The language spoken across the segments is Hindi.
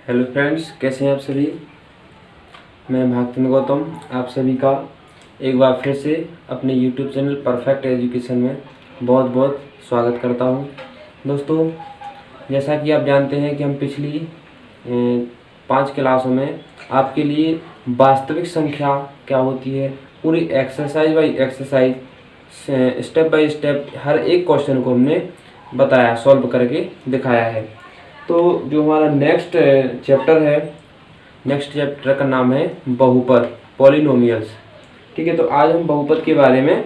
हेलो फ्रेंड्स, कैसे हैं आप सभी। मैं भागतिन गौतम आप सभी का एक बार फिर से अपने यूट्यूब चैनल परफेक्ट एजुकेशन में बहुत बहुत स्वागत करता हूं। दोस्तों, जैसा कि आप जानते हैं कि हम पिछली 5 क्लासों में आपके लिए वास्तविक संख्या क्या होती है पूरी exercise by exercise step by step हर एक क्वेश्चन को हमने बताया, सॉल्व करके दिखाया है। तो जो हमारा नेक्स्ट चैप्टर का नाम है बहुपद, पॉलिनोमियल्स। ठीक है, तो आज हम बहुपद के बारे में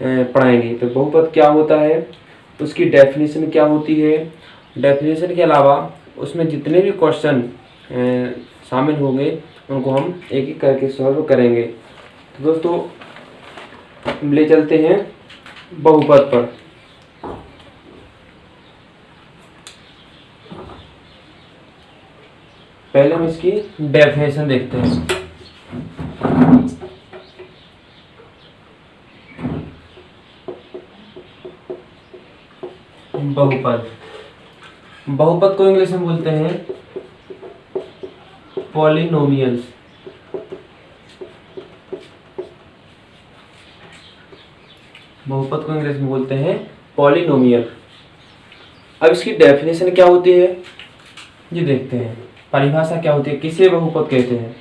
पढ़ाएंगे। तो बहुपद क्या होता है, उसकी डेफिनेशन क्या होती है, डेफिनेशन के अलावा उसमें जितने भी क्वेश्चन शामिल होंगे उनको हम एक एक करके सॉल्व करेंगे। तो दोस्तों, हम ले चलते हैं बहुपद पर। पहले हम इसकी डेफिनेशन देखते हैं। बहुपद, बहुपद को इंग्लिश में बोलते हैं पॉलिनोमियल्स। बहुपद को इंग्लिश में बोलते हैं पॉलिनोमियल। अब इसकी डेफिनेशन क्या होती है ये देखते हैं। परिभाषा क्या होती है, किसे बहुपद कहते हैं।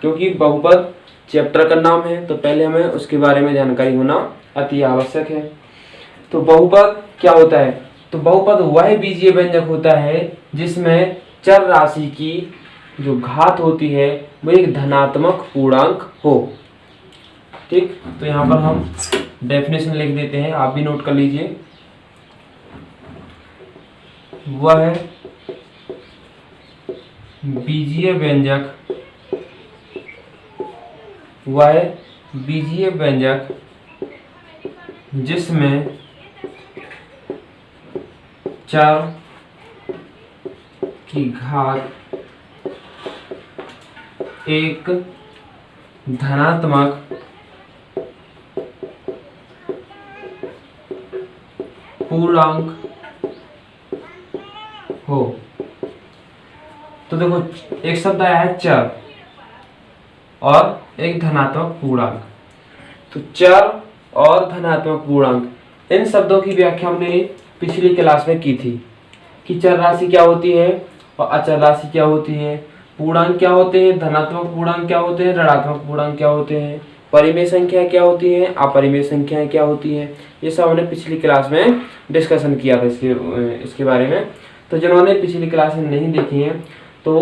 क्योंकि बहुपद चैप्टर का नाम है तो पहले हमें उसके बारे में जानकारी होना अति आवश्यक है। तो बहुपद क्या होता है, तो बहुपद वह बीजीय व्यंजक होता है जिसमें चर राशि की जो घात होती है वो एक धनात्मक पूर्णांक हो। ठीक, तो यहाँ पर हम डेफिनेशन लिख देते हैं, आप भी नोट कर लीजिए। वह बीजीय व्यंजक, वह बीजीय व्यंजक जिसमें चर की घात एक धनात्मक पूर्णांक हो। तो देखो, एक शब्द आया है चर और एक धनात्मक पूर्णांक। तो चर और धनात्मक पूर्णांक, इन शब्दों की व्याख्या हमने पिछली क्लास में की थी कि चर राशि क्या होती है और अचर राशि क्या होती है, पूर्णांक क्या होते हैं, धनात्मक पूर्णांक क्या होते हैं, ऋणात्मक पूर्णांक क्या होते हैं, परिमेय संख्या क्या होती है, अपरिमेय संख्याएं क्या होती हैं। ये सब हमने पिछली क्लास में डिस्कशन किया था इसके बारे में। तो जिन्होंने पिछली क्लास में नहीं देखी है तो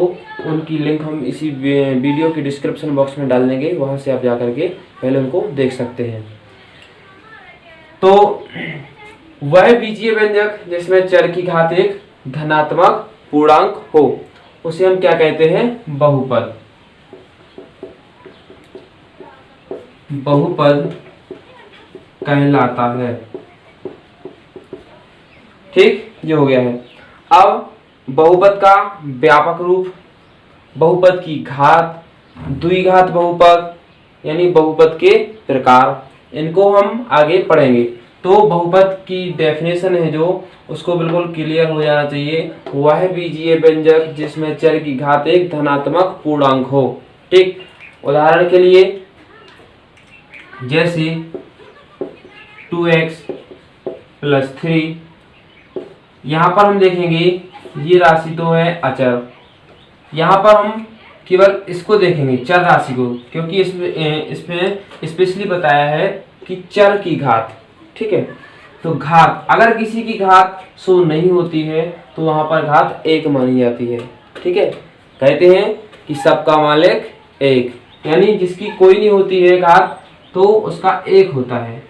उनकी लिंक हम इसी वीडियो के डिस्क्रिप्शन बॉक्स में डाल देंगे, वहां से आप जाकर के पहले उनको देख सकते हैं। तो वह बीजीय व्यंजक जिसमें चर की घात एक धनात्मक पूर्णांक हो उसे हम क्या कहते हैं, बहुपद। बहुपद कहलाता है। ठीक, ये हो गया है। अब बहुपद का व्यापक रूप, बहुपद की घात, द्विघात बहुपद यानी बहुपद के प्रकार, इनको हम आगे पढ़ेंगे। तो बहुपद की डेफिनेशन है जो, उसको बिल्कुल क्लियर हो जाना चाहिए। वह बीजीय व्यंजक जिसमें चर की घात एक धनात्मक पूर्णांक हो। ठीक, उदाहरण के लिए जैसे 2x + 3, यहाँ पर हम देखेंगे ये राशि तो है अचर, यहाँ पर हम केवल इसको देखेंगे चर राशि को, क्योंकि इसमें स्पेशली बताया है कि चर की घात। ठीक है, तो घात अगर किसी की घात 100 नहीं होती है तो वहां पर घात 1 मानी जाती है। ठीक है, कहते हैं कि सबका मालिक 1, यानी जिसकी कोई नहीं होती है घात तो उसका 1 होता है।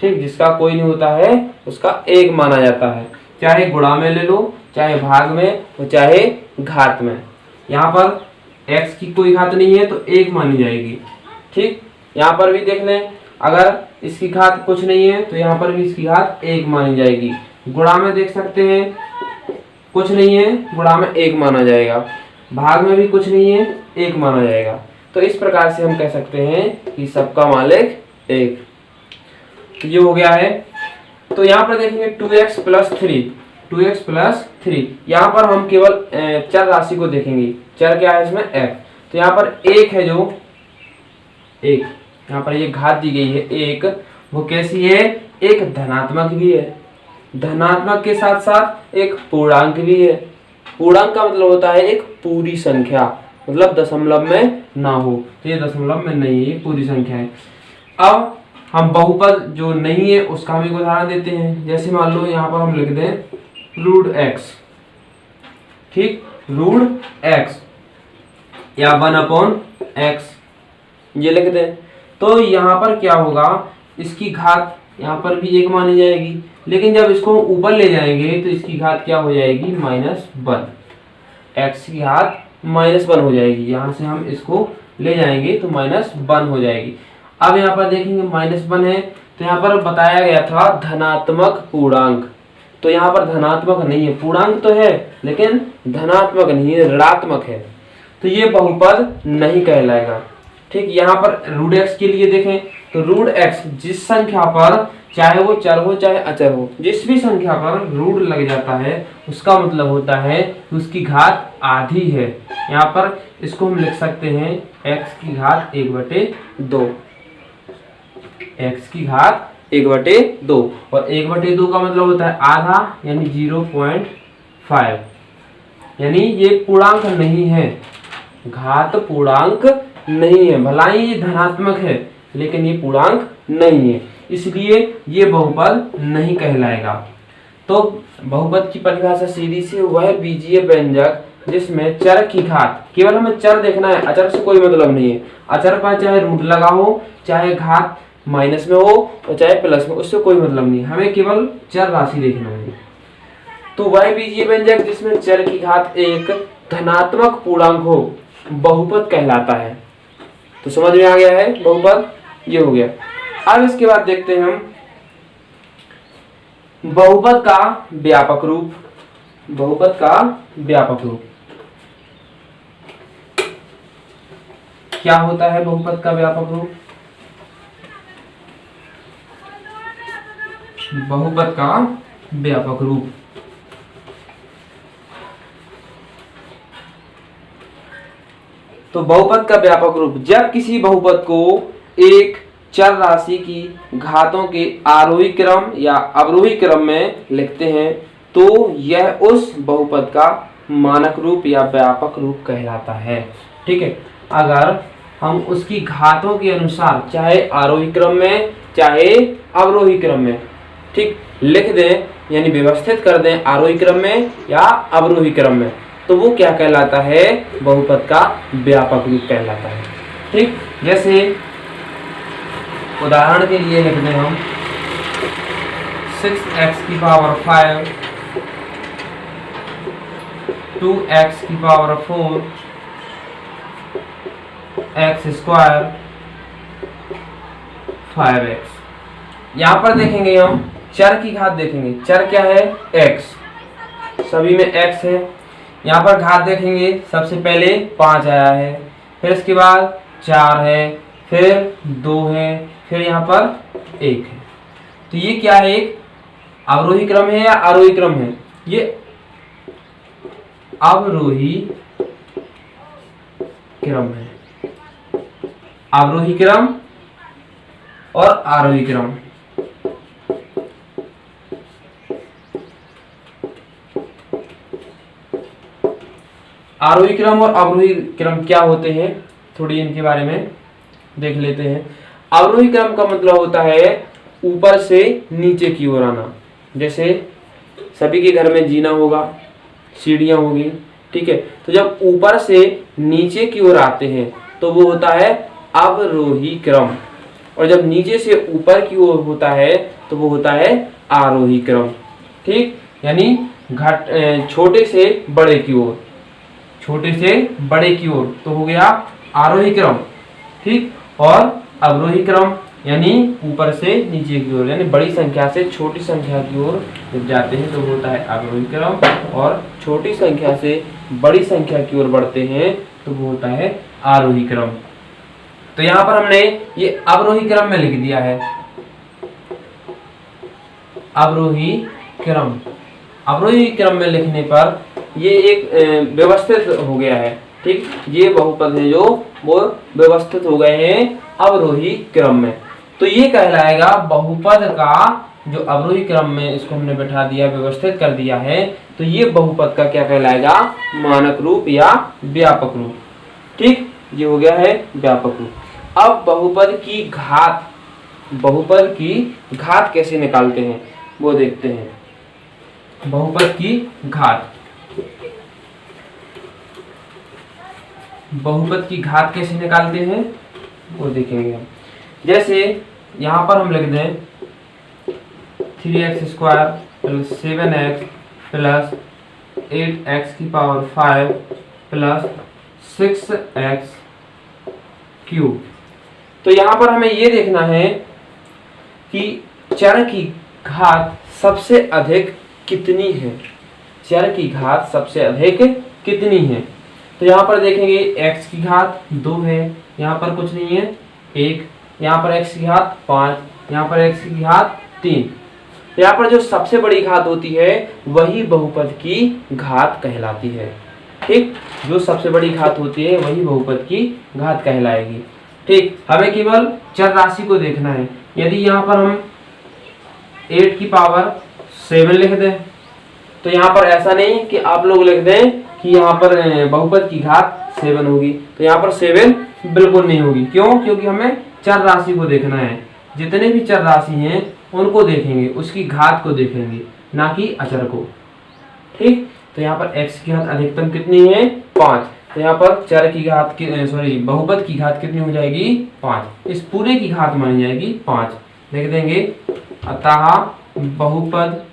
ठीक, जिसका कोई नहीं होता है उसका 1 माना जाता है, चाहे गुणा में ले लो, चाहे भाग में और चाहे घात में। यहाँ पर x की कोई घात नहीं है तो 1 मानी जाएगी। ठीक, यहाँ पर भी देख लें, अगर इसकी घात कुछ नहीं है तो यहाँ पर भी इसकी घात 1 मानी जाएगी। गुणा में देख सकते हैं, कुछ नहीं है, गुणा में 1 माना जाएगा। भाग में भी कुछ नहीं है, 1 माना जाएगा। तो इस प्रकार से हम कह सकते हैं कि सबका मालिक 1। तो ये हो गया है। तो यहाँ पर देखेंगे 2x + 3, 2x प्लस 3। यहाँ पर हम केवल चर राशि को देखेंगे। चर क्या है इसमें? x। तो यहाँ पर एक है जो एक, यहाँ पर ये घात दी गई है एक, वो कैसी है? एक धनात्मक भी है, धनात्मक के साथ साथ एक पूर्णांक भी है। पूर्णांक का मतलब होता है एक पूरी संख्या, मतलब दशमलव में ना हो, तो ये दशमलव में नहीं है, ये पूरी संख्या है। अब हम बहुपद जो नहीं है उसका हम एक उदाहरण देते हैं। जैसे मान लो यहाँ पर हम लिख दें रूट x, ठीक, रूट x या 1/x ये लिख दें, तो यहाँ पर क्या होगा? इसकी घात यहाँ पर भी एक मानी जाएगी, लेकिन जब इसको ऊपर ले जाएंगे तो इसकी घात क्या हो जाएगी? -1। x की घात -1 हो जाएगी। यहाँ से हम इसको ले जाएंगे तो -1 हो जाएगी। अब यहाँ पर देखेंगे -1 है, तो यहाँ पर बताया गया था धनात्मक पूर्णांक, तो यहाँ पर धनात्मक नहीं है, पूर्णांक तो है लेकिन धनात्मक नहीं है, ऋणात्मक है, तो ये बहुपद नहीं कहलाएगा। ठीक, यहाँ पर रूट x के लिए देखें तो रूट x जिस संख्या पर, चाहे वो चर हो चाहे अचर हो, जिस भी संख्या पर रूट लग जाता है उसका मतलब होता है कि उसकी घात आधी है। यहाँ पर इसको हम लिख सकते हैं x की घात 1/2, x की घात 1/2, और 1/2 का मतलब होता है आधा, यानी 0.5, यानी ये पूर्णांक नहीं है, घात पूर्णांक नहीं है, भला ही ये धनात्मक है लेकिन ये पूर्णांक नहीं है, इसलिए ये बहुपद नहीं कहलाएगा। तो बहुपद की परिभाषा सीधी सी, वह बीजीय व्यंजक जिसमें चर की घात, केवल हमें चर देखना है, अचर से कोई मतलब नहीं है। अचर पर चाहे रूट लगा हो, चाहे घात माइनस में हो और चाहे प्लस में, उससे कोई मतलब नहीं, हमें केवल चर राशि देखना है। तो वह बीजीय व्यंजक जिसमें चर की घात एक धनात्मक पूर्णांक हो बहुपद कहलाता है। तो समझ में आ गया है बहुपद, ये हो गया। अब इसके बाद देखते हैं हम बहुपद का व्यापक रूप। बहुपद का व्यापक रूप क्या होता है? बहुपद का व्यापक रूप, बहुपद का व्यापक रूप तो बहुपद का व्यापक रूप, जब किसी बहुपद को एक चर राशि की घातों के आरोही क्रम या अवरोही क्रम में लिखते हैं तो यह उस बहुपद का मानक रूप या व्यापक रूप कहलाता है। ठीक है, अगर हम उसकी घातों के अनुसार चाहे आरोही क्रम में चाहे अवरोही क्रम में, ठीक, लिख दें, यानी व्यवस्थित कर दें आरोही क्रम में या अवरोही क्रम में, तो वो क्या कहलाता है? बहुपद का व्यापक रूप कहलाता है। ठीक, जैसे उदाहरण के लिए लिख दें हम 6x की पावर 5, 2x की पावर 4, x स्क्वायर 5x। यहाँ पर देखेंगे हम चर की घात देखेंगे, चर क्या है? x, सभी में x है। यहाँ पर घात देखेंगे, सबसे पहले 5 आया है, फिर इसके बाद 4 है, फिर 2 है, फिर यहाँ पर 1 है। तो ये क्या है? एक अवरोही क्रम है या आरोही क्रम है? ये अवरोही क्रम है, अवरोही क्रम और आरोही क्रम। आरोही क्रम और अवरोही क्रम क्या होते हैं, थोड़ी इनके बारे में देख लेते हैं। अवरोही क्रम का मतलब होता है ऊपर से नीचे की ओर आना। जैसे सभी के घर में जीना होगा, सीढ़ियां होगी, ठीक है, तो जब ऊपर से नीचे की ओर आते हैं तो वो होता है अवरोही क्रम, और जब नीचे से ऊपर की ओर होता है तो वो होता है आरोही क्रम। ठीक, यानी छोटे से बड़े की ओर, छोटे से बड़े की ओर तो हो गया आरोही क्रम। ठीक, और अवरोही क्रम यानी ऊपर से नीचे की ओर, यानी बड़ी संख्या से छोटी संख्या की ओर जब जाते हैं तो होता है अवरोही क्रम, और छोटी संख्या से बड़ी संख्या की ओर बढ़ते हैं तो वो होता है आरोही क्रम। तो यहाँ पर हमने ये अवरोही क्रम में लिख दिया है, अवरोही क्रम। अवरोही क्रम में लिखने पर ये एक व्यवस्थित हो गया है। ठीक, ये बहुपद है जो वो व्यवस्थित हो गए हैं अवरोही क्रम में। तो ये कहलाएगा बहुपद का जो अवरोही क्रम में इसको हमने बैठा दिया, व्यवस्थित कर दिया है, तो ये बहुपद का क्या कहलाएगा? मानक रूप या व्यापक रूप। ठीक, ये हो गया है व्यापक रूप। अब बहुपद की घात कैसे निकालते हैं वो देखते हैं। बहुपद की घात कैसे निकालते हैं वो देखेंगे हम। जैसे यहाँ पर हम लिख दें 3x² plus 7x plus 8x की पावर 5 प्लस 6x क्यूब। तो यहाँ पर हमें ये देखना है कि चर की घात सबसे अधिक कितनी है। चर की घात सबसे अधिक कितनी है? तो यहाँ पर देखेंगे x की घात 2 है, यहाँ पर कुछ नहीं है 1, यहाँ पर x की घात 5, यहाँ पर x की घात 3। यहाँ पर जो सबसे बड़ी घात होती है वही बहुपद की घात कहलाती है। ठीक, जो सबसे बड़ी घात होती है वही बहुपद की घात कहलाएगी। ठीक, हमें केवल चर राशि को देखना है। यदि यहाँ पर हम 8 की पावर 7 लिख दें, तो यहाँ पर ऐसा नहीं कि आप लोग लिख दें कि यहाँ पर बहुपद की घात 7 होगी, तो यहाँ पर 7 बिल्कुल नहीं होगी। क्यों? क्योंकि हमें चर राशि को देखना है। जितने भी चर राशि हैं उनको देखेंगे, उसकी घात को देखेंगे, ना कि अचर को। ठीक, तो यहाँ पर x की घात अधिकतम कितनी है? 5। तो यहाँ पर चर की घात बहुपद की घात कितनी हो जाएगी? 5। इस पूरे की घात मानी जाएगी 5। लिख देंगे अतः बहुपद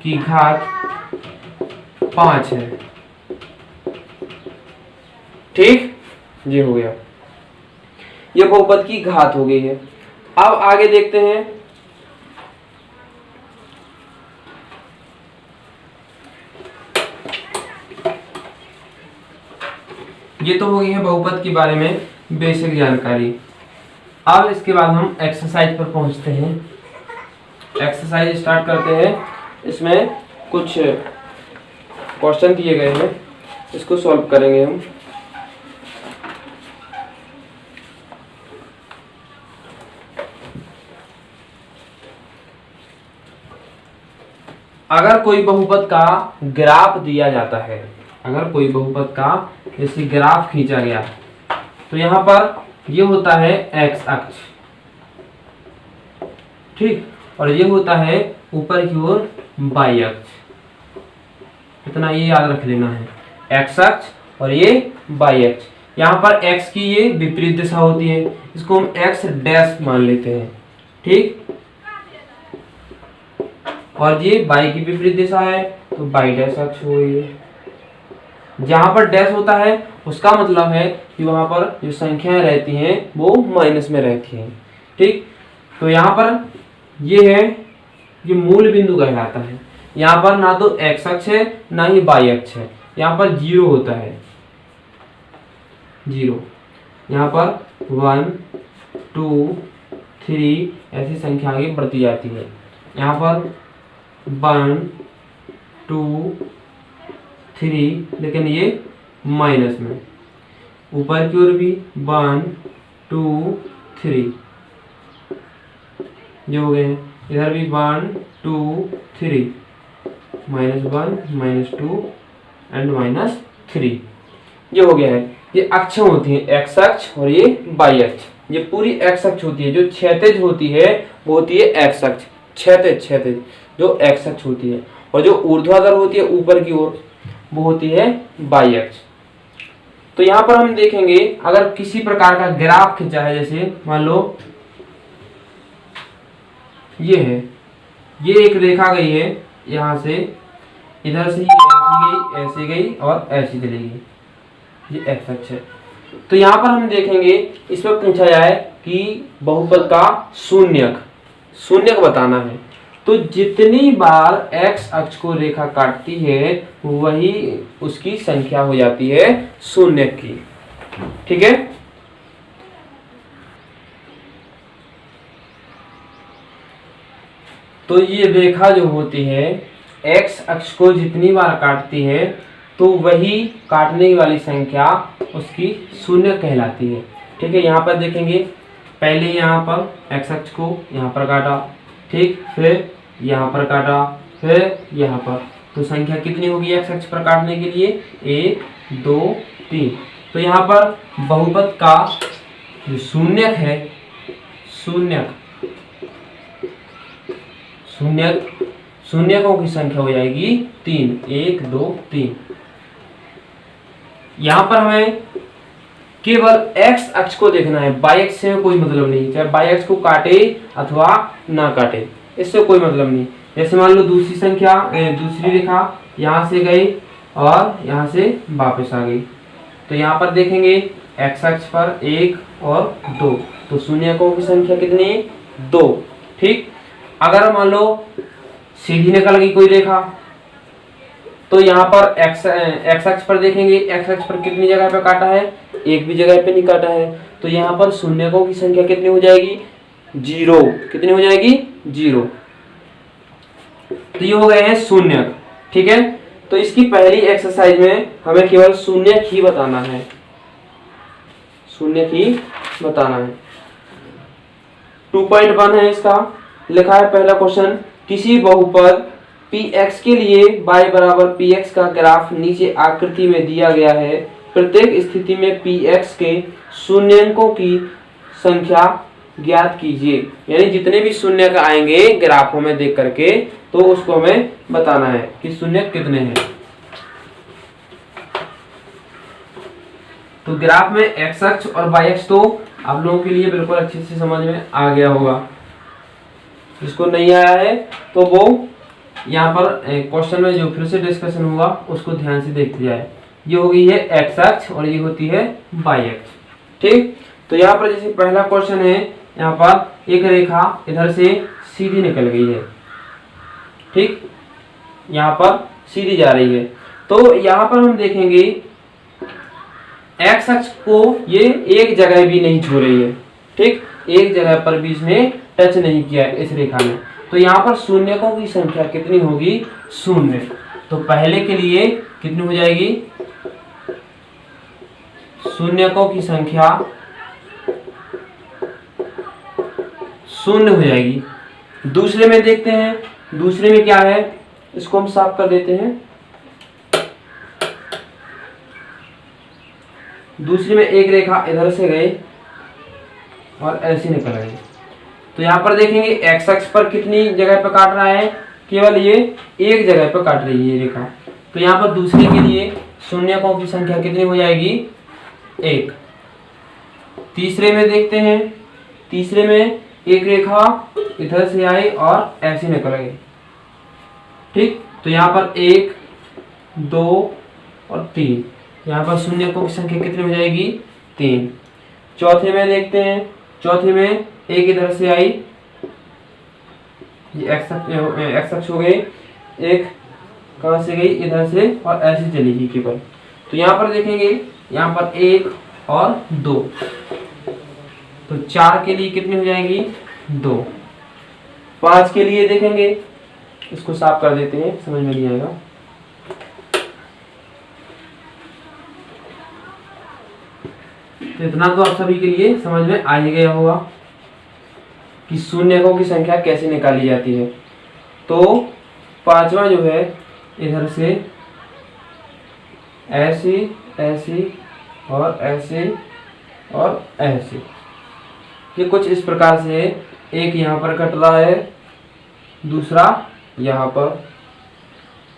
की घात 5 है। ठीक, ये हो गया, ये बहुपद की घात हो गई है। अब आगे देखते हैं। ये तो हो गई है बहुपद के बारे में बेसिक जानकारी। अब इसके बाद हम एक्सरसाइज पर पहुंचते हैं। एक्सरसाइज स्टार्ट करते हैं। इसमें कुछ क्वेश्चन दिए गए हैं, इसको सॉल्व करेंगे हम। अगर कोई बहुपद का ग्राफ दिया जाता है, अगर कोई बहुपद का जैसे ग्राफ खींचा गया, तो यहाँ पर ये होता है x अक्ष, ठीक, और ये होता है ऊपर की ओर y अक्ष। इतना ये याद रख लेना है, x अक्ष और ये y अक्ष। यहाँ पर x की ये विपरीत दिशा होती है, इसको हम x डैश मान लेते हैं, ठीक, और ये y की विपरीत दिशा है तो y डैश अक्ष हो गई है। जहां पर डैश होता है उसका मतलब है कि वहां पर जो संख्याएं रहती हैं वो माइनस में रहती हैं, ठीक। तो यहाँ पर ये है, ये मूल बिंदु कहलाता है। यहाँ पर ना तो x अक्ष है ना ही y अक्ष है, यहाँ पर 0 होता है, 0। यहाँ पर 1 2 3 ऐसी संख्या आगे बढ़ती जाती है। यहाँ पर 1 2 3, लेकिन ये माइनस में। ऊपर की ओर भी 1 2 3 जो हो गए हैं। इधर भी 1 2 3, -1 -2 एंड -3, ये हो गया है। ये अक्ष होती है, x अक्ष और ये y अक्ष। ये पूरी x अक्ष होती है। जो क्षैतिज होती है वो होती है x अक्ष, क्षैतिज जो x अक्ष होती है, और जो ऊर्ध्वाधर होती है ऊपर की ओर वो होती है y अक्ष। तो यहाँ पर हम देखेंगे अगर किसी प्रकार का ग्राफ खींचा है, जैसे मान लो ये है, ये एक रेखा गई है यहाँ से, इधर से ऐसी गई और ऐसी चलेगी, ये x अक्ष है। तो यहाँ पर हम देखेंगे, इसमें पूछा जाए कि बहुपद का शून्यक बताना है, तो जितनी बार x अक्ष को रेखा काटती है वही उसकी संख्या हो जाती है शून्यक की, ठीक है। तो ये रेखा जो होती है x अक्ष को जितनी बार काटती है तो वही काटने वाली संख्या उसकी शून्य कहलाती है। ठीक है, यहाँ पर देखेंगे, पहले यहाँ पर x अक्ष को यहाँ पर काटा, ठीक, फिर यहाँ पर काटा, फिर यहाँ पर, तो संख्या कितनी होगी x अक्ष पर काटने के लिए? 1 2 3। तो यहाँ पर बहुपद का जो शून्यक है, शून्यकों की संख्या हो जाएगी 3, 1 2 3। यहाँ पर हमें केवल x अक्ष को देखना है, y अक्ष से कोई मतलब नहीं, चाहे y अक्ष को काटे अथवा ना काटे, इससे कोई मतलब नहीं। जैसे मान लो दूसरी संख्या, दूसरी रेखा यहाँ से गई और यहाँ से वापस आ गई, तो यहाँ पर देखेंगे x अक्ष पर 1 और 2, तो शून्यकों की संख्या कितनी? 2। ठीक, अगर मान लो सीधी निकल गई कोई रेखा, तो यहाँ पर x अक्ष पर देखेंगे, x अक्ष पर कितनी जगह पे काटा है? एक भी जगह पे नहीं काटा है, तो यहाँ पर शून्यकों की संख्या कितनी हो जाएगी? 0। कितनी हो जाएगी? 0। तो ये हो गए हैं शून्यक। ठीक है, तो इसकी पहली एक्सरसाइज में हमें केवल शून्यक ही बताना है, शून्यक ही बताना है। 2.1 है इसका, लिखा है पहला क्वेश्चन, किसी बहुपद px के लिए y बराबर px का ग्राफ नीचे आकृति में दिया गया है। प्रत्येक स्थिति में px के शून्यकों की संख्या ज्ञात कीजिए। यानी जितने भी शून्यक आएंगे ग्राफों में देख करके, तो उसको हमें बताना है कि शून्यक कितने हैं। तो ग्राफ में x अक्ष और y अक्ष तो आप लोगों के लिए बिल्कुल अच्छे से समझ में आ गया होगा। जिसको नहीं आया है तो वो यहाँ पर क्वेश्चन में जो फिर से डिस्कशन हुआ उसको ध्यान से देखते जाए। ये हो गई है x अक्ष और ये होती है y अक्ष। ठीक, तो यहाँ पर जैसे पहला क्वेश्चन है, यहाँ पर एक रेखा इधर से सीधी निकल गई है, ठीक, यहाँ पर सीधी जा रही है, तो यहाँ पर हम देखेंगे x अक्ष को ये एक जगह भी नहीं छू रही है। ठीक, एक जगह पर भी इसने टच नहीं किया है इस रेखा में, तो यहाँ पर शून्यकों की संख्या कितनी होगी? 0। तो पहले के लिए कितनी हो जाएगी? शून्यकों की संख्या 0 हो जाएगी। दूसरे में देखते हैं, दूसरे में क्या है, इसको हम साफ कर देते हैं। दूसरे में एक रेखा इधर से गई और ऐसे निकल गई, तो यहाँ पर देखेंगे x अक्ष पर कितनी जगह पर काट रहा है? केवल ये एक जगह पर काट रही है ये रेखा, तो यहाँ पर दूसरे के लिए शून्यकों की संख्या कितनी हो जाएगी? 1। तीसरे में देखते हैं, तीसरे में एक रेखा इधर से आई और ऐसे निकल गई, ठीक, तो यहाँ पर 1 2 और 3, यहाँ पर शून्यकों की संख्या कितनी हो जाएगी? 3। चौथे में देखते हैं, चौथे में एक इधर से आई, ये x अक्ष हो गई, एक कहाँ से गई? इधर से, और ऐसे चलेगी केवल, तो यहाँ पर देखेंगे यहाँ पर 1 और 2, तो 4 के लिए कितनी हो जाएगी? 2। 5 के लिए देखेंगे, इसको साफ कर देते हैं, समझ में नहीं आएगा। तो इतना तो आप सभी के लिए समझ में आ ही गया होगा कि शून्यकों की संख्या कैसे निकाली जाती है। तो पांचवा जो है इधर से ऐसे ऐसे और ऐसे और ऐसे, ये कुछ इस प्रकार से, एक यहाँ पर कट रहा है, दूसरा यहाँ पर,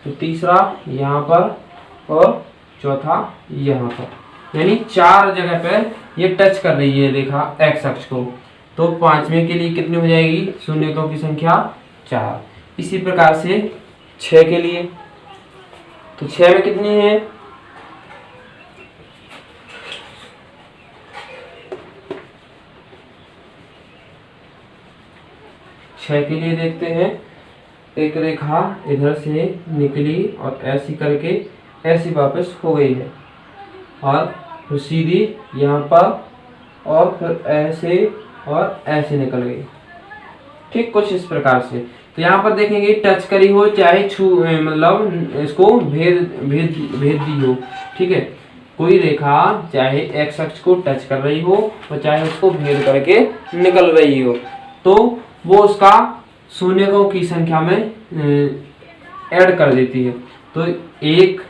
तो तीसरा यहाँ पर और चौथा यहाँ पर, यानी 4 जगह पर ये टच कर रही है रेखा x अक्ष को। तो पांचवें के लिए कितनी हो जाएगी? शून्यकों की संख्या 4। इसी प्रकार से 6 के लिए, तो 6 में कितनी है? छह के लिए देखते हैं, एक रेखा इधर से निकली और ऐसी करके ऐसी वापस हो गई है, और फिर सीधी यहाँ पर और फिर ऐसे और ऐसे निकल गई, ठीक, कुछ इस प्रकार से। तो यहाँ पर देखेंगे टच करी हो चाहे छू मतलब इसको भेद भेद भेद दी हो, ठीक है। कोई रेखा चाहे एक्स अक्ष को टच कर रही हो और चाहे उसको भेद करके निकल रही हो, तो वो उसका शून्यकों की संख्या में ऐड कर देती है। तो 1,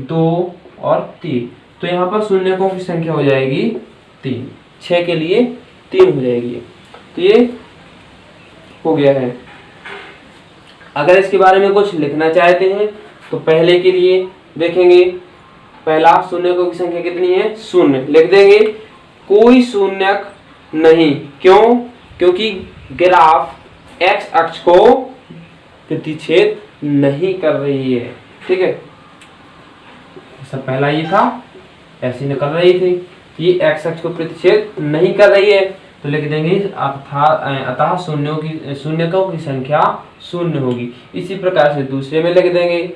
2 और 3, तो यहाँ पर शून्यकों की संख्या हो जाएगी 3, 6 के लिए 3 हो जाएगी। तो ये हो गया है। अगर इसके बारे में कुछ लिखना चाहते हैं तो पहले के लिए देखेंगे, पहला शून्यकों की संख्या कितनी है, 0 लिख देंगे। कोई शून्यक नहीं, क्यों? क्योंकि ग्राफ एक्स अक्ष को प्रतिच्छेद नहीं कर रही है, ठीक है। सब पहला ये था, ऐसे निकल रही थी, ये एक्स अक्ष को प्रतिच्छेद नहीं कर रही है, तो लिख देंगे अतः शून्यकों की संख्या 0 होगी। इसी प्रकार से दूसरे में लिख देंगे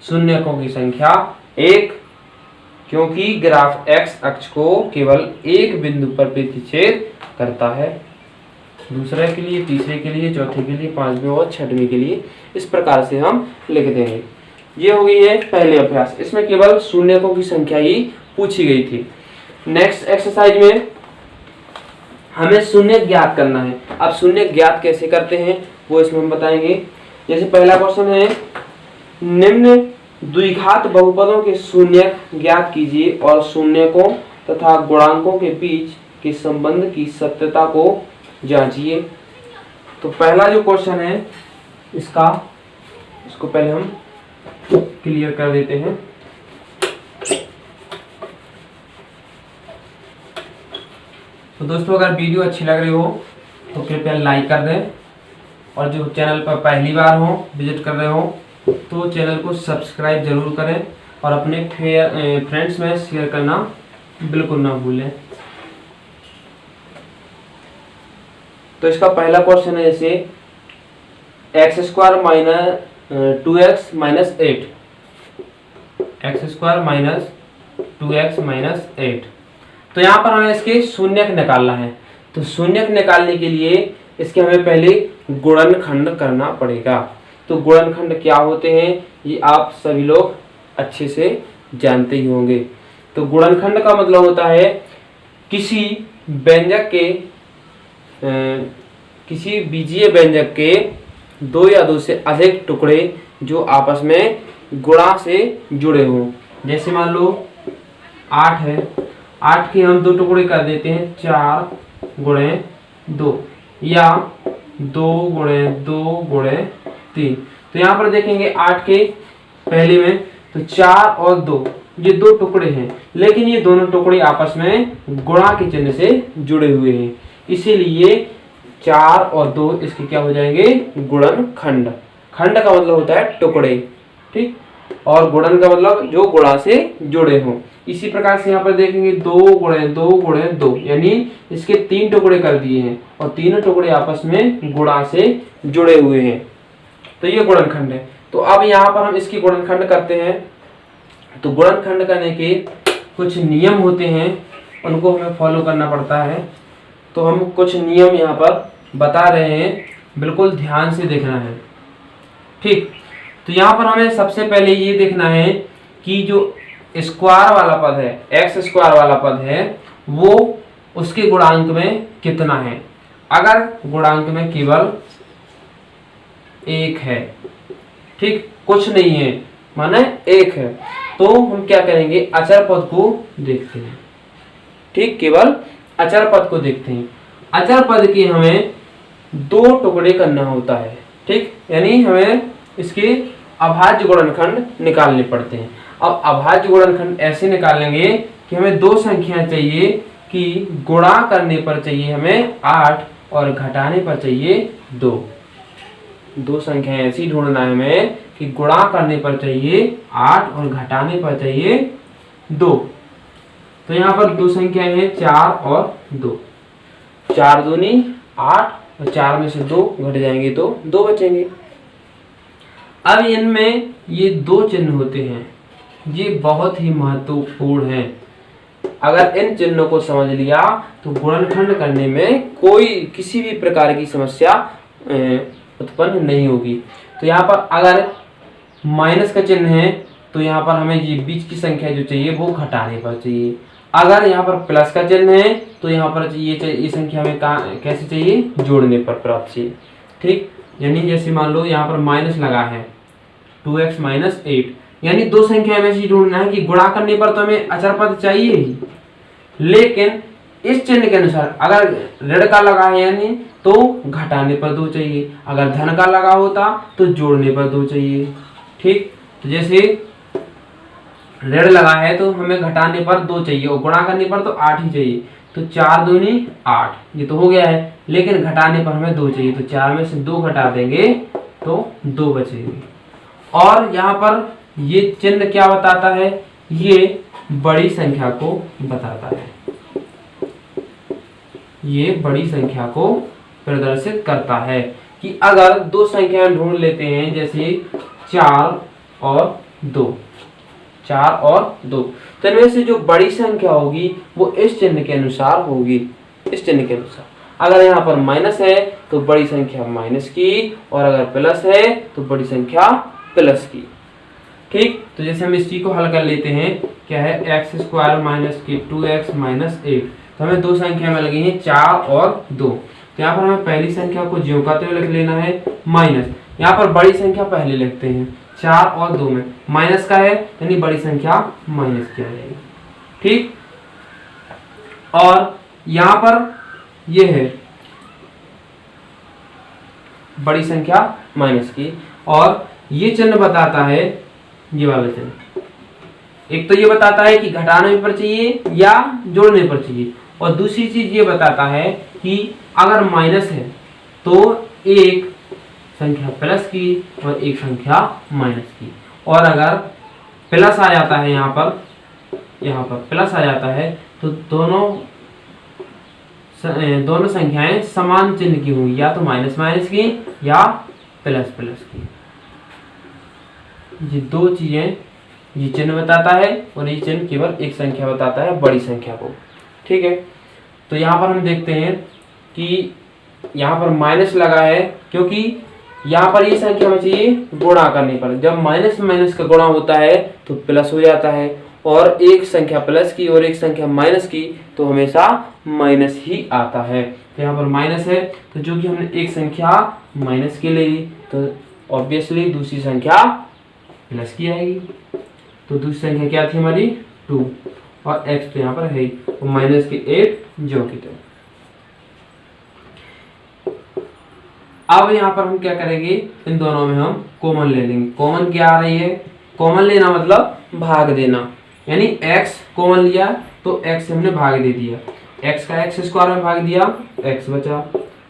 शून्यकों की संख्या 1, क्योंकि ग्राफ एक्स अक्ष को केवल एक बिंदु पर प्रतिच्छेद करता है। दूसरे के लिए, तीसरे के लिए, चौथे के लिए, 5वें और 6वें के लिए इस प्रकार से हम लिख देंगे। ये हो गई है पहले अभ्यास, इसमें केवल शून्यकों की संख्या ही पूछी गई थी। नेक्स्ट एक्सरसाइज में हमें शून्य ज्ञात करना है। अब शून्य ज्ञात कैसे करते हैं वो इसमें हम बताएंगे। जैसे पहला क्वेश्चन है, निम्न द्विघात बहुपदों के शून्यक ज्ञात कीजिए और शून्यकों तथा गुणांकों के बीच के संबंध की सत्यता को जांचिए। तो पहला जो क्वेश्चन है इसको पहले हम क्लियर कर देते हैं। तो दोस्तों, अगर वीडियो अच्छी लग रही हो तो कृपया लाइक कर दें, और जो चैनल पर पहली बार हो विजिट कर रहे हो तो चैनल को सब्सक्राइब जरूर करें, और अपने फ्रेंड्स में शेयर करना बिल्कुल ना भूलें। तो इसका पहला क्वेश्चन है, जैसे x² - 2x - 8, x² - 2x - 8। तो यहाँ पर हमें इसके शून्यक निकालना है। तो शून्यक निकालने के लिए इसके हमें पहले गुणनखंड करना पड़ेगा। तो गुणनखंड क्या होते हैं ये आप सभी लोग अच्छे से जानते ही होंगे। तो गुणनखंड का मतलब होता है किसी व्यंजक के किसी बीजीय व्यंजक के 2 या 2 से अधिक टुकड़े जो आपस में गुणा से जुड़े हों। जैसे मान लो 8 है, 8 के हम 2 टुकड़े कर देते हैं, 4 × 2 या 2 × 2 × 3। तो यहाँ पर देखेंगे 8 के पहले में तो 4 और 2 ये 2 टुकड़े हैं, लेकिन ये दोनों टुकड़े आपस में गुणा के चिन्ह से जुड़े हुए हैं, इसीलिए 4 और 2 इसके क्या हो जाएंगे, गुणनखंड। खंड का मतलब होता है टुकड़े, ठीक, और गुणन का मतलब जो गुणा से जुड़े हों। इसी प्रकार से यहाँ पर देखेंगे 2 × 2 × 2, यानी इसके 3 टुकड़े कर दिए हैं और तीनों टुकड़े आपस में गुणा से जुड़े हुए हैं, तो ये गुणनखंड है। तो अब यहाँ पर हम इसकी गुणनखंड करते हैं। तो गुणनखंड करने के कुछ नियम होते हैं, उनको हमें फॉलो करना पड़ता है। तो हम कुछ नियम यहाँ पर बता रहे हैं, बिल्कुल ध्यान से देखना है, ठीक। तो यहाँ पर हमें सबसे पहले ये देखना है कि जो स्क्वायर वाला पद है, x² वाला पद है, वो उसके गुणांक में कितना है। अगर गुणांक में केवल 1 है, ठीक, कुछ नहीं है, माने 1 है, तो हम क्या करेंगे, अचर पद को देखते हैं, ठीक, केवल अचर पद को देखते हैं। अचर पद के हमें 2 टुकड़े करना होता है, ठीक, यानी हमें इसके अभाज्य गुणनखंड निकालने पड़ते हैं। अब अभाज्य गुणनखंड ऐसे निकालेंगे कि हमें 2 संख्या चाहिए कि गुणा करने पर चाहिए हमें 8 और घटाने पर चाहिए 2। 2 संख्याएं ऐसी ढूंढना है हमें कि गुणा करने पर चाहिए 8 और घटाने पर चाहिए 2। तो यहाँ पर 2 संख्याएं हैं, 4 और 2। 4 दूनी 8 और 4 में से 2 घट जाएंगे तो 2 बचेंगे। अब इनमें ये 2 चिन्ह होते हैं, ये बहुत ही महत्वपूर्ण हैं। अगर इन चिन्हों को समझ लिया तो गुणनखंड करने में कोई किसी भी प्रकार की समस्या उत्पन्न नहीं होगी। तो यहाँ पर अगर माइनस का चिन्ह है तो यहाँ पर हमें ये बीच की संख्या जो चाहिए वो घटाने पर चाहिए। अगर यहाँ पर प्लस का चिन्ह है तो यहाँ पर ये संख्या हमें कैसे चाहिए, जोड़ने पर प्राप्त चाहिए। ठीक, यानी जैसे मान लो यहाँ पर माइनस लगा है 2x माइनस 8, यानी दो संख्या में से ढूंढना है कि गुणा करने पर तो हमें अचर पद चाहिए ही, लेकिन इस चिन्ह के अनुसार अगर ऋण का लगा है यानी तो घटाने पर 2 चाहिए, अगर धन का लगा होता तो जोड़ने पर 2 चाहिए। ठीक, तो जैसे ऋण लगा है तो हमें घटाने पर 2 चाहिए और गुणा करने पर तो 8 ही चाहिए, तो 4 दूनी 8, ये तो हो गया है, लेकिन घटाने पर हमें 2 चाहिए, तो 4 में से 2 घटा देंगे तो 2 बचेगी। और यहाँ पर ये चिन्ह क्या बताता है, ये बड़ी संख्या को बताता है, ये बड़ी संख्या को प्रदर्शित करता है कि अगर दो संख्याएं ढूंढ लेते हैं जैसे 4 और 2, 4 और 2, तो इनमें से जो बड़ी संख्या होगी वो इस चिन्ह के अनुसार होगी, इस चिन्ह के अनुसार। अगर यहाँ पर माइनस है तो बड़ी संख्या माइनस की, और अगर प्लस है तो बड़ी संख्या प्लस की। ठीक, तो जैसे हम इस चीज को हल कर लेते हैं, क्या है x स्क्वायर माइनस के 2x माइनस 8, तो हमें दो संख्या में लगी है 4 और 2, तो यहाँ पर हमें पहली संख्या को ज्यों का त्यों लिख लेना है माइनस, यहाँ पर बड़ी संख्या पहले लिखते हैं, 4 और 2 में माइनस का है यानी बड़ी संख्या माइनस की आ जाएगी। ठीक, और यहाँ पर ये है बड़ी संख्या माइनस की, और ये चिन्ह बताता है, ये वाला चिन्ह एक तो ये बताता है कि घटाने पर चाहिए या जोड़ने पर चाहिए, और दूसरी चीज ये बताता है कि अगर माइनस है तो एक संख्या प्लस की और एक संख्या माइनस की, और अगर प्लस आ जाता है यहाँ पर प्लस आ जाता है तो दोनों संख्याएं समान चिन्ह की होंगी, या तो माइनस माइनस की या प्लस प्लस की। ये दो चीजें ये चिन्ह बताता है, और ये चिन्ह केवल एक संख्या बताता है, बड़ी संख्या को। ठीक है, तो यहाँ पर हम देखते हैं कि यहाँ पर माइनस लगा है क्योंकि यहाँ पर ये संख्या में चाहिए गुणा करने पर, जब माइनस माइनस का गुणा होता है तो प्लस हो जाता है, और एक संख्या प्लस की और एक संख्या माइनस की तो हमेशा माइनस ही आता है। तो यहाँ पर माइनस है तो जो कि हमने एक संख्या माइनस की ले ली तो ऑब्वियसली दूसरी संख्या प्लस की आएगी, तो दूसरी संख्या क्या थी हमारी 2, और x तो यहाँ पर है तो माइनस के 8 जो की तो। अब यहाँ पर हम क्या करेंगे, इन दोनों में हम कॉमन ले लेंगे। कॉमन क्या आ रही है, कॉमन लेना मतलब भाग देना, यानी x कॉमन लिया तो x से हमने भाग दे दिया, x का x स्क्वायर में भाग दिया x बचा,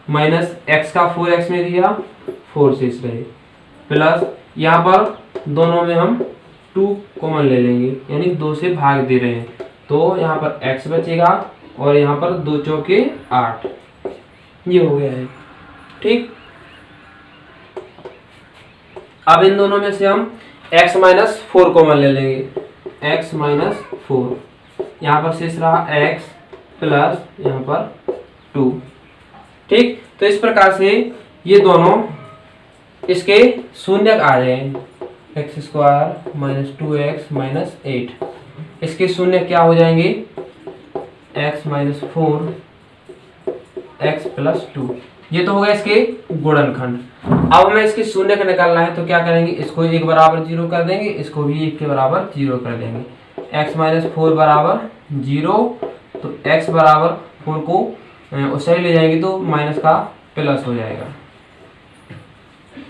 माइनस x का 4x में दिया 4 शेष रहे, प्लस यहाँ पर दोनों में हम 2 कॉमन ले लेंगे, यानी 2 से भाग दे रहे हैं, तो यहाँ पर x बचेगा और यहाँ पर 2 चौके 8, ये हो गया है। ठीक, अब इन दोनों में से हम x माइनस 4 कॉमन ले लेंगे, x माइनस 4, यहाँ पर शेष रहा x प्लस यहाँ पर 2। ठीक, तो इस प्रकार से ये दोनों इसके शून्य आ जाए, x square minus 2x minus 8, इसके शून्य क्या हो जाएंगे x माइनस 4 x प्लस 2, ये तो हो गया इसके गुणनखंड। अब हमें इसके शून्य का निकालना है तो क्या करेंगे, इसको 1 बराबर 0 कर देंगे, इसको भी 1 के बराबर 0 कर देंगे, x माइनस 4 बराबर 0, तो x बराबर 4 को उससे ले जाएंगे तो माइनस का प्लस हो जाएगा।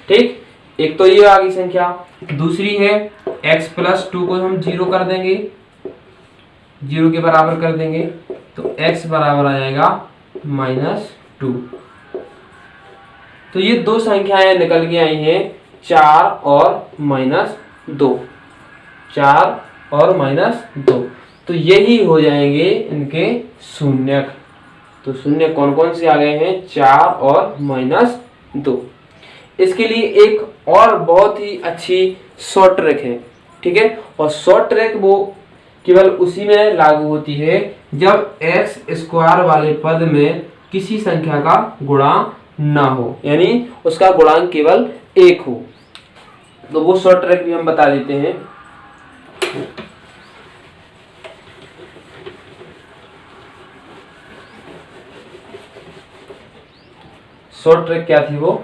ठीक, एक तो ये आ गई संख्या, दूसरी है x प्लस 2 को हम 0 कर देंगे, 0 के बराबर कर देंगे, तो x बराबर आ जाएगा माइनस 2। तो ये दो संख्याएं निकल के आई हैं 4 और माइनस 2, 4 और माइनस 2, तो यही हो जाएंगे इनके शून्यक। तो शून्य कौन कौन से आ गए हैं, 4 और माइनस 2। इसके लिए एक और बहुत ही अच्छी शॉर्ट ट्रिक है। ठीक है, और शॉर्ट ट्रिक वो केवल उसी में लागू होती है जब x स्क्वायर वाले पद में किसी संख्या का गुणा ना हो, यानी उसका गुणांक केवल 1 हो। तो वो शॉर्ट ट्रिक भी हम बता देते हैं। शॉर्ट ट्रिक क्या थी वो,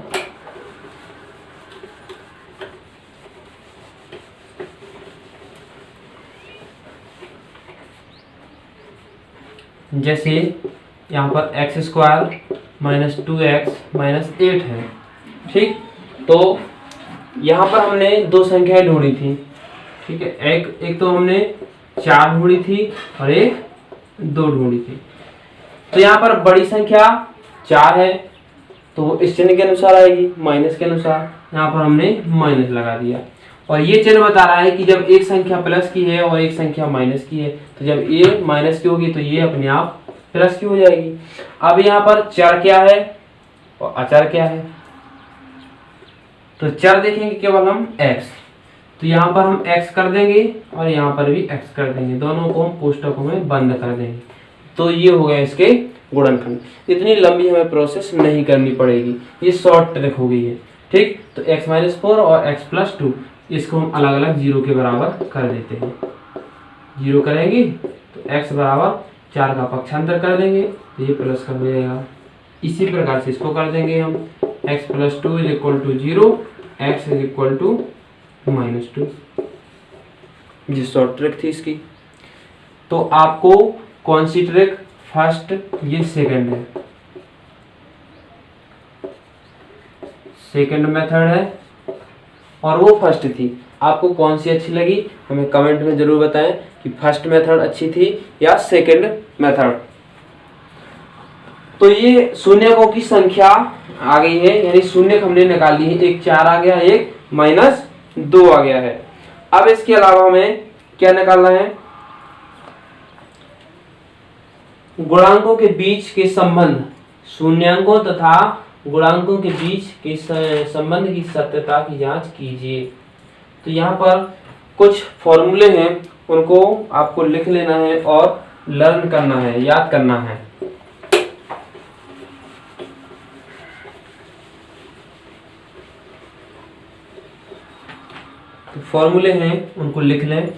जैसे यहाँ पर x square minus 2x minus 8 है, ठीक। तो यहाँ पर हमने दो संख्याएं ढूंढी थी, ठीक है। एक तो हमने 4 ढूंढी थी और एक 2 ढूंढी थी। तो यहाँ पर बड़ी संख्या 4 है तो इस चिन्ह के अनुसार आएगी, माइनस के अनुसार यहाँ पर हमने माइनस लगा दिया। और ये चिन्ह बता रहा है कि जब एक संख्या प्लस की है और एक संख्या माइनस की है, तो जब ये माइनस की होगी तो ये अपने आप प्लस की हो जाएगी। अब यहाँ पर चर क्या है और अचर क्या है, तो चर देखेंगे केवल हम x, तो यहाँ पर हम x कर देंगे और यहाँ पर भी x कर देंगे, दोनों को हम कोष्टकों में बंद कर देंगे। तो ये हो गया इसके गुणनखंड। इतनी लंबी हमें प्रोसेस नहीं करनी पड़ेगी, ये शॉर्ट ट्रिक हो गई है, ठीक। तो x माइनस 4 और x प्लस 2 इसको हम अलग अलग 0 के बराबर कर देते हैं। 0 करेंगे तो x बराबर 4 का पक्षांतर कर देंगे तो ये प्लस का हो जाएगा। इसी प्रकार से इसको कर देंगे हम, x plus 2 is equal to 0, x is equal to minus 2। ये शॉर्ट ट्रिक थी इसकी। तो आपको कौन सी ट्रिक, फर्स्ट, ये सेकंड है, सेकंड मेथड है और वो फर्स्ट थी। आपको कौन सी अच्छी लगी हमें कमेंट में जरूर बताएं कि फर्स्ट मेथड अच्छी थी या सेकंड मेथड। तो ये शून्यकों की संख्या आ गई है, यानी शून्यक हमने निकाल ली है, एक 4 आ गया, एक माइनस 2 आ गया है। अब इसके अलावा हमें क्या निकालना है, गुणांकों के बीच के संबंध, शून्यांकों तथा गुणांकों के बीच के संबंध की सत्यता की जांच कीजिए। तो यहाँ पर कुछ फॉर्मूले हैं, उनको आपको लिख लेना है और लर्न करना है, याद करना है। तो फॉर्मूले हैं उनको लिख लें।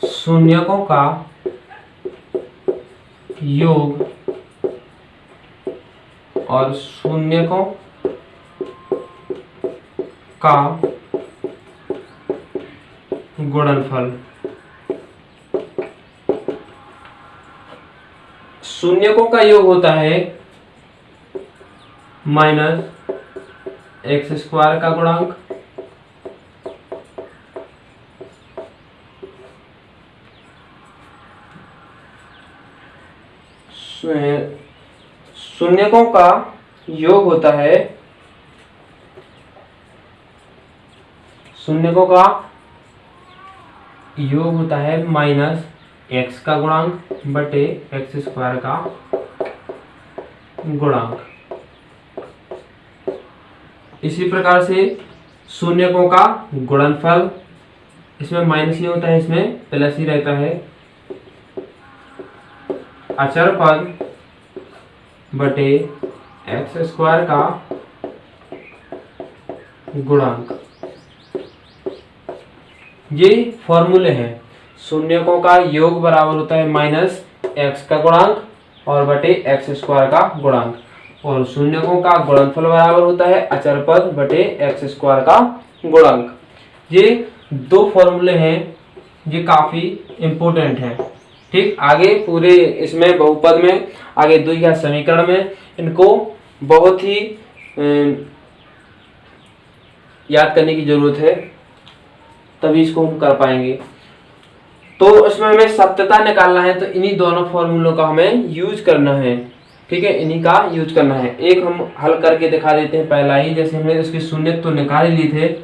शून्यकों का योग और शून्यकों का गुणनफल। शून्यकों का योग होता है माइनस एक्स स्क्वायर का गुणांक शून्यकों का योग होता है, शून्यकों का योग होता है माइनस एक्स का गुणांक बटे एक्स स्क्वायर का गुणांक। इसी प्रकार से शून्यकों का गुणनफल, इसमें माइनस ही होता है, इसमें प्लस ही रहता है, अचर पद बटे एक्स स्क्वायर का गुणांक। ये फॉर्मूले हैं। शून्यकों का योग बराबर होता है माइनस एक्स का गुणांक और बटे एक्स स्क्वायर का गुणांक, और शून्यकों का गुणनफल बराबर होता है अचर पद बटे एक्स स्क्वायर का गुणांक। ये दो फॉर्मूले हैं, ये काफी इंपॉर्टेंट है, ठीक। आगे पूरे इसमें बहुपद में, आगे द्विघात समीकरण में इनको बहुत ही याद करने की जरूरत है, तभी इसको हम कर पाएंगे। तो इसमें हमें सत्यता निकालना है, तो इन्हीं दोनों फॉर्मूलों का हमें यूज करना है, ठीक है, इन्हीं का यूज करना है। एक हम हल करके दिखा देते हैं पहला ही, जैसे हमने उसके शून्य तो निकाल ही लिए थे,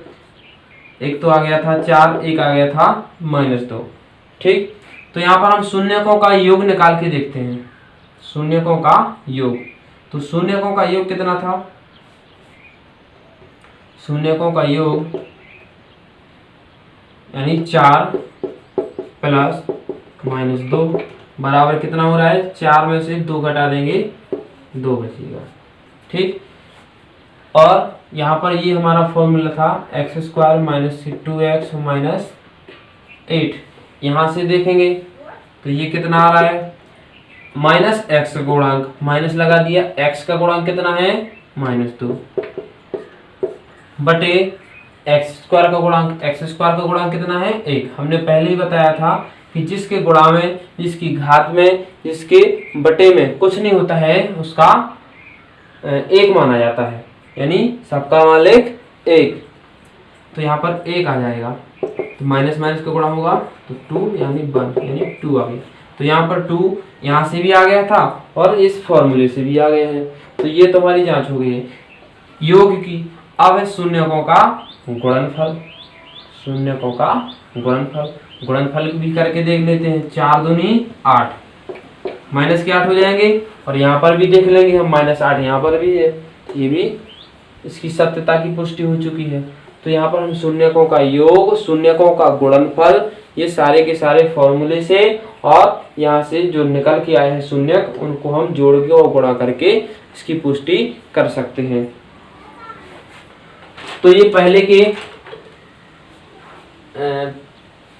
एक तो आ गया था 4, एक आ गया था -2, ठीक। तो यहाँ पर हम शून्यकों का योग निकाल के देखते हैं, शून्यकों का योग। तो शून्यकों का योग कितना था, शून्यकों का योग यानी 4 प्लस -2 बराबर कितना हो रहा है, 4 में से 2 घटा देंगे 2 बचेगा। ठीक, और यहाँ पर ये हमारा फॉर्मूला था x² माइनस 2x माइनस 8। यहाँ से देखेंगे तो ये कितना आ रहा है, माइनस एक्स का गुणांक, माइनस लगा दिया, x का गुणांक कितना है -2 बटे x² का गुणांक, x² का गुणांक कितना है 1। हमने पहले ही बताया था कि जिसके गुणा में, जिसकी घात में, जिसके बटे में कुछ नहीं होता है उसका 1 माना जाता है, यानी सबका मान लेख 1। तो यहाँ पर 1 आ जाएगा, तो माइनस माइनस का गुणा होगा तो 2 यानी 1 यानी 2 आ गया। तो यहाँ पर 2 यहाँ से भी आ गया था और इस फॉर्मूले से भी आ गया है। तो ये तुम्हारी जांच हो गई है योग की। अब है शून्यकों का गुणनफल, शून्यकों का गुणनफल, गुणनफल भी करके देख लेते हैं। 4 दूनी 8, माइनस के 8 हो जाएंगे, और यहाँ पर भी देख लेंगे हम -8 यहाँ पर भी है, ये भी इसकी सत्यता की पुष्टि हो चुकी है। तो यहाँ पर हम शून्यकों का योग, शून्यकों का गुणनफल, ये सारे के सारे फॉर्मूले से और यहाँ से जो निकल के आए हैं शून्यक, उनको हम जोड़ के और गुणा करके इसकी पुष्टि कर सकते हैं। तो ये पहले के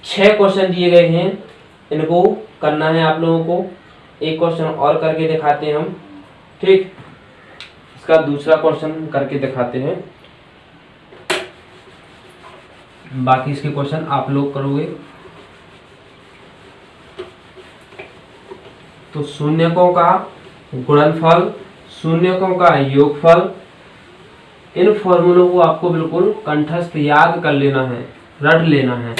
6 क्वेश्चन दिए गए हैं, इनको करना है आप लोगों को। एक क्वेश्चन और करके दिखाते हैं हम। ठीक, इसका दूसरा क्वेश्चन करके दिखाते हैं, बाकी इसके क्वेश्चन आप लोग करोगे। तो शून्यकों का गुणनफल, शून्यकों का योगफल, इन फॉर्मूलों को आपको बिल्कुल कंठस्थ याद कर लेना है, रट लेना है।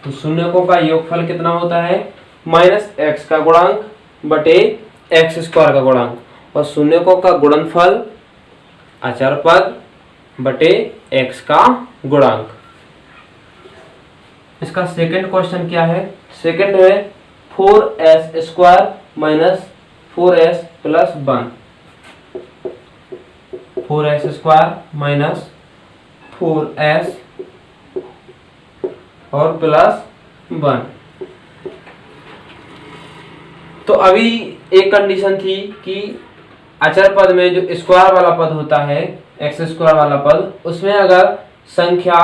तो शून्यकों का योगफल कितना होता है, -x का गुणांक बटे x² का गुणांक, और शून्यकों का गुणनफल अचर पद बटे x का गुणांक। इसका सेकंड क्वेश्चन क्या है, सेकंड है 4s² minus 4s plus 1, 4s² minus 4s और प्लस 1। तो अभी एक कंडीशन थी कि अचर पद में जो स्क्वायर वाला पद होता है, x² वाला पद, उसमें अगर संख्या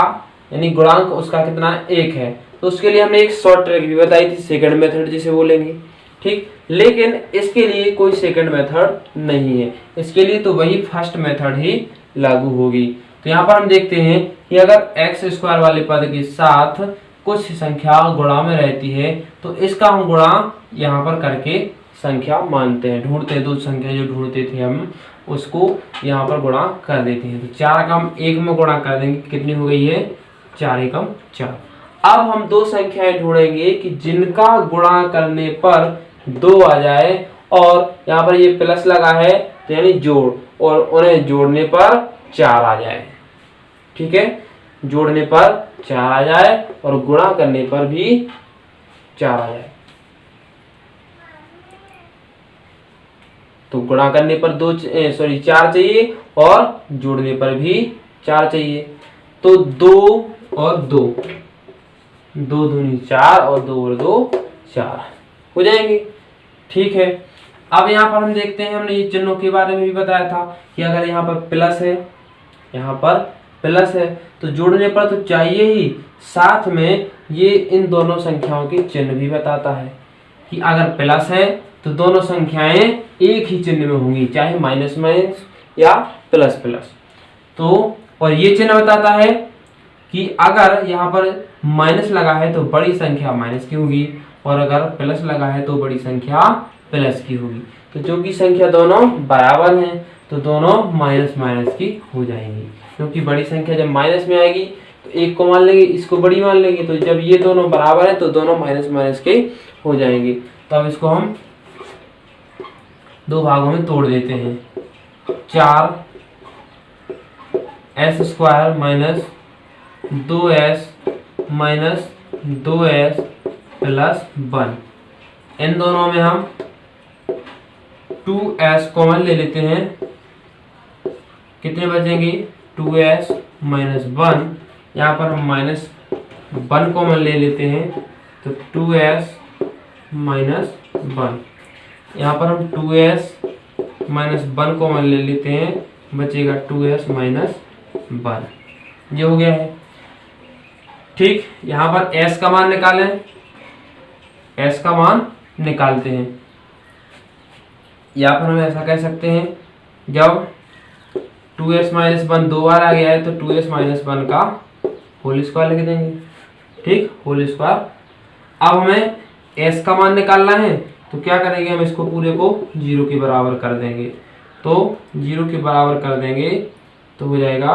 यानी गुणांक उसका कितना 1 है, तो उसके लिए हमने एक शॉर्ट ट्रिक भी बताई थी, सेकंड मेथड जिसे बोलेंगे। ठीक, लेकिन इसके लिए कोई सेकंड मेथड नहीं है, इसके लिए तो वही फर्स्ट मेथड ही लागू होगी। तो यहाँ पर हम देखते हैं कि अगर x² वाले पद के साथ कुछ संख्या गुणा में रहती है, तो इसका हम गुणा यहाँ पर करके संख्या मानते हैं, ढूंढते हैं, दो संख्या जो ढूंढते थे हम उसको यहाँ पर गुणा कर देते हैं। तो 4 का हम 1 में गुणा कर देंगे, कितनी हो गई है 4 एकम 4। अब हम दो संख्याएं ढूंढेंगे कि जिनका गुणा करने पर 2 आ जाए, और यहाँ पर ये प्लस लगा है तो यानी जोड़, और उन्हें जोड़ने पर 4 आ जाए। ठीक है, जोड़ने पर 4 आ जाए और गुणा करने पर भी 4 आ जाए। तो गुणा करने पर 4 चाहिए और जोड़ने पर भी 4 चाहिए। तो 2 और 2, 2 दूनी 4 और 2 और 2 4 हो जाएंगे। ठीक है, अब यहाँ पर हम देखते हैं, हमने ये चिन्हों के बारे में भी बताया था कि अगर यहाँ पर प्लस है, यहाँ पर प्लस है, तो जोड़ने पर तो चाहिए ही, साथ में ये इन दोनों संख्याओं के चिन्ह भी बताता है कि अगर प्लस है तो दोनों संख्याएं एक ही चिन्ह में होंगी, चाहे माइनस माइनस या प्लस प्लस। तो और ये चिन्ह बताता है कि अगर यहाँ पर माइनस लगा है तो बड़ी संख्या माइनस की होगी, और अगर प्लस लगा है तो बड़ी संख्या प्लस की होगी। तो जो कि संख्या दोनों बराबर हैं तो दोनों माइनस माइनस की हो जाएंगी, क्योंकि बड़ी संख्या जब माइनस में आएगी तो एक को मान लेंगे, इसको बड़ी मान लेंगे, तो जब ये दोनों बराबर हैं तो दोनों माइनस माइनस के हो जाएंगे। तो अब इसको हम दो भागों में तोड़ देते हैं। 4s² minus 2s minus 2s plus 1, इन दोनों में हम 2s कॉमन ले लेते हैं, कितने बचेंगे 2s माइनस 1, यहाँ पर हम -1 कॉमन ले लेते हैं, तो 2s माइनस 1। यहाँ पर हम 2s माइनस 1 कॉमन ले लेते हैं, बचेगा 2s माइनस 1। ये हो गया है। ठीक, यहाँ पर s का मान निकालें, s का मान निकालते हैं। यहाँ पर हम ऐसा कह सकते हैं, जब 2s माइनस 1 दो बार आ गया है तो 2s माइनस 1 का होल स्क्वायर लिख देंगे। ठीक, होल स्क्वायर। अब हमें s का मान निकालना है तो क्या करेंगे, हम इसको पूरे को 0 के बराबर कर देंगे। तो 0 के बराबर कर देंगे तो हो जाएगा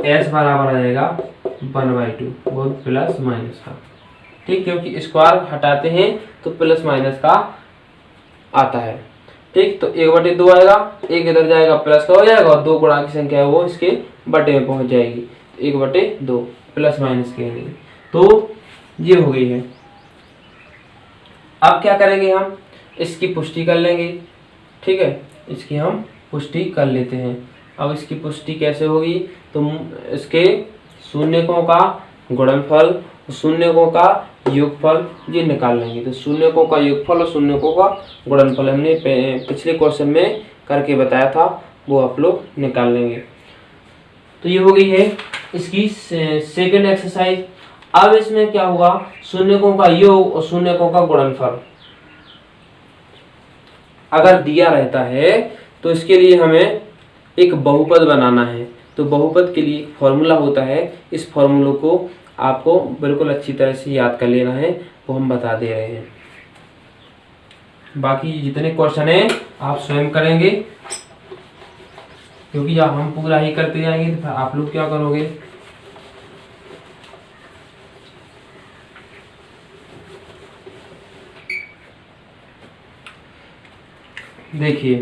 s बराबर आ जाएगा 1/2, वो प्लस माइनस का। ठीक, क्योंकि स्क्वायर हटाते हैं तो प्लस माइनस का आता है। ठीक, तो 1/2 आएगा, एक इधर जाएगा प्लस का हो जाएगा और 2 गुणा की संख्या है वो इसके बटे में पहुंच जाएगी। 1/2 प्लस माइनस कहेंगे। तो ये हो गई है। अब क्या करेंगे, हम इसकी पुष्टि कर लेंगे। ठीक है, इसकी हम पुष्टि कर लेते हैं। अब इसकी पुष्टि कैसे होगी, तो इसके शून्यकों का गुणनफल, शून्यकों का योगफल ये निकाल लेंगे। तो शून्यकों का योगफल और शून्यकों का गुणनफल हमने पिछले क्वेश्चन में करके बताया था, वो आप लोग निकाल लेंगे। तो ये हो गई है इसकी सेकंड एक्सरसाइज। अब इसमें क्या हुआ, शून्यकों का योग और शून्यकों का गुणनफल अगर दिया रहता है तो इसके लिए हमें एक बहुपद बनाना है। तो बहुपद के लिए एक फॉर्मूला होता है, इस फॉर्मूले को आपको बिल्कुल अच्छी तरह से याद कर लेना है, वो हम बता दे रहे हैं। बाकी जितने क्वेश्चन हैं आप स्वयं करेंगे, क्योंकि जब हम पूरा ही करते जाएंगे तो आप लोग क्या करोगे, देखिए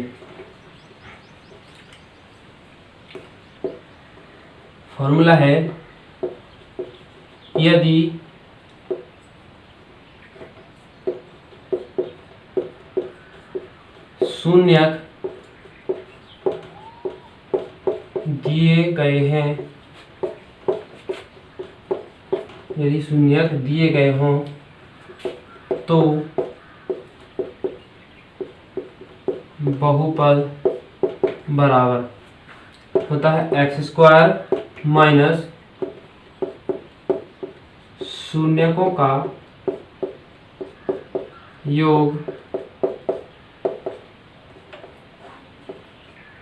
फॉर्मूला है, यदि शून्यक दिए गए हैं, यदि शून्यक दिए गए हों तो बहुपद बराबर होता है x² माइनस शून्यकों का योग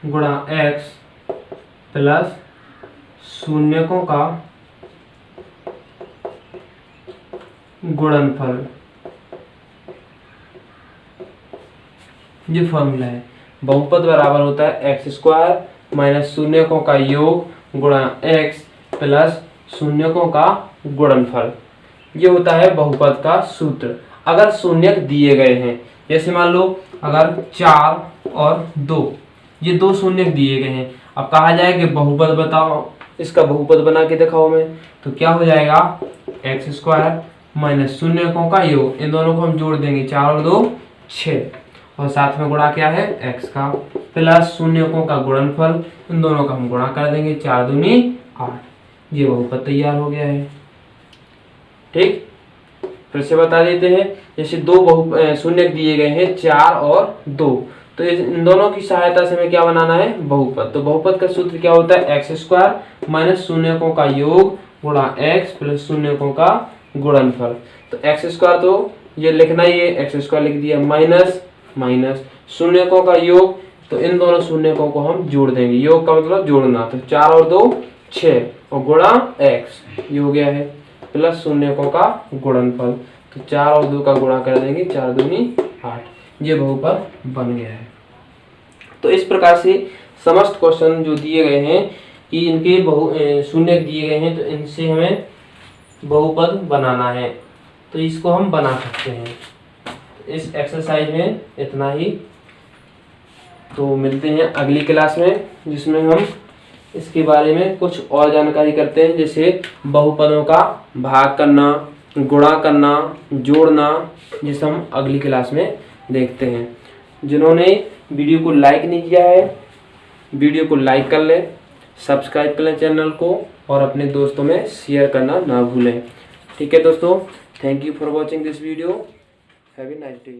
गुणा x प्लस शून्यकों का गुणनफल। ये फॉर्मूला है, बहुपद बराबर होता है x² माइनस शून्यकों का योग गुणा x प्लस शून्यकों का गुणनफल। ये होता है बहुपद का सूत्र। अगर शून्यक दिए गए हैं, जैसे मान लो अगर 4 और 2, ये 2 शून्यक दिए गए हैं, अब कहा जाए कि बहुपद बताओ, इसका बहुपद बना के दिखाओ मैं, तो क्या हो जाएगा, x² माइनस शून्यकों का योग, इन दोनों को हम जोड़ देंगे, 4 और 2 6, और साथ में गुणा क्या है x का, प्लस शून्यकों का गुणनफल, इन दोनों का हम गुणा कर देंगे, 4 दूनी 8। ये बहुपद तैयार हो गया है। ठीक, फिर से बता देते हैं, जैसे 2 शून्यक दिए गए हैं 4 और 2, तो इन दोनों की सहायता से हमें क्या बनाना है, बहुपद। तो बहुपद का सूत्र क्या होता है, x² माइनस शून्यकों का योग गुणा x प्लस शून्यकों का गुणनफल। तो x² तो ये लिखना ही है, x² लिख दिया, माइनस माइनस शून्यकों का योग, तो इन दोनों शून्यकों को हम जोड़ देंगे, योग का मतलब जोड़ना, तो 4 और 2 6 और गुणा x, ये हो गया है, प्लस शून्यकों का गुणनफल, तो 4 और 2 का गुणा कर देंगे, 4 दूनी 8, ये बहुपद बन गया है। तो इस प्रकार से समस्त क्वेश्चन जो दिए गए हैं कि इनके शून्यक दिए गए हैं, तो इनसे हमें बहुपद बनाना है, तो इसको हम बना सकते हैं। इस एक्सरसाइज में इतना ही, तो मिलते हैं अगली क्लास में, जिसमें हम इसके बारे में कुछ और जानकारी करते हैं, जैसे बहुपदों का भाग करना, गुणा करना, जोड़ना, जिसे हम अगली क्लास में देखते हैं। जिन्होंने वीडियो को लाइक नहीं किया है, वीडियो को लाइक कर लें, सब्सक्राइब कर लें चैनल को, और अपने दोस्तों में शेयर करना ना भूलें। ठीक है दोस्तों, thank you for watching this video. Have a nice day.